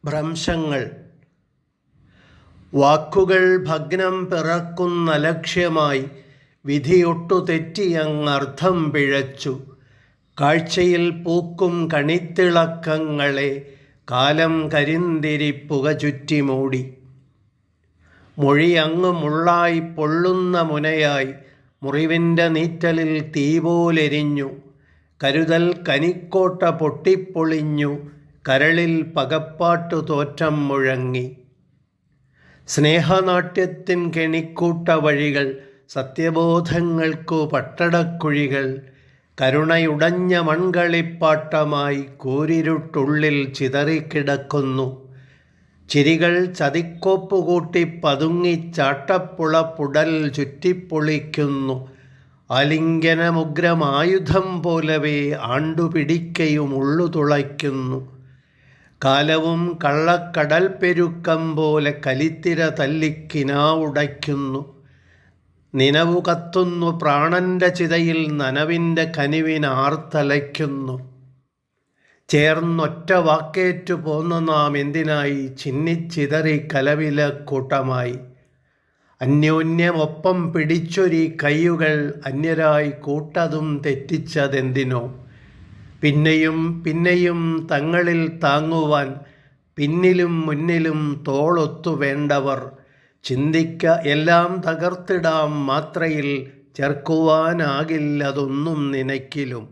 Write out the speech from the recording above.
ഭ്രംശങ്ങൾ. വാക്കുകൾ ഭഗ്നം പിറക്കുന്ന ലക്ഷ്യമായി വിധിയൊട്ടു തെറ്റിയങ്ങർത്ഥം പിഴച്ചു. കാഴ്ചയിൽ പൂക്കും കണിത്തിളക്കങ്ങളെ കാലം കരിന്തിരി പുക ചുറ്റി മൂടി. മൊഴി അങ്ങ് മുള്ളായി പൊള്ളുന്ന മുനയായി മുറിവിൻ്റെ നീറ്റലിൽ തീ പോലെരിഞ്ഞു. കരുതൽ കനിക്കോട്ട പൊട്ടിപ്പൊളിഞ്ഞു. കരളിൽ പകപ്പാട്ടു തോറ്റം മുഴങ്ങി. സ്നേഹനാട്യത്തിൻ കെണിക്കൂട്ട വഴികൾ, സത്യബോധങ്ങൾക്കു പട്ടടക്കുഴികൾ. കരുണയുടഞ്ഞ മൺകളിപ്പാട്ടമായി കൂരിരുട്ടുള്ളിൽ ചിതറിക്കിടക്കുന്നു. ചിരികൾ ചതിക്കോപ്പുകൂട്ടി പതുങ്ങി ചാട്ടപ്പുളപ്പുടൽ ചുറ്റിപ്പൊളിക്കുന്നു. ആലിംഗനമുഗ്രമായുധം പോലവേ ആണ്ടുപിടിക്കയും ഉള്ളുതുളയ്ക്കുന്നു. കാലവും കള്ളക്കടൽ പെരുക്കം പോലെ കലിത്തിര തല്ലിക്കിനാവുടയ്ക്കുന്നു. നിനവു കത്തുന്നു പ്രാണന്റെ ചിതയിൽ, നനവിൻ്റെ കനിവിനാർത്തലയ്ക്കുന്നു. ചേർന്നൊറ്റ വാക്കേറ്റു പോന്ന നാം എന്തിനായി ചിന്നിച്ചിതറി കലവില കൂട്ടമായി? അന്യോന്യമൊപ്പം പിടിച്ചൊരീ കയ്യുകൾ അന്യരായി കൂട്ടതും തെറ്റിച്ചതെന്തിനോ? പിന്നെയും പിന്നെയും തങ്ങളിൽ താങ്ങുവാൻ പിന്നിലും മുന്നിലും തോളൊത്തു വേണ്ടവർ. ചിന്തിക്ക എല്ലാം തകർത്തിടാം മാത്രയിൽ, ചേർക്കുവാനാകില്ലതൊന്നും നിനക്കിലും.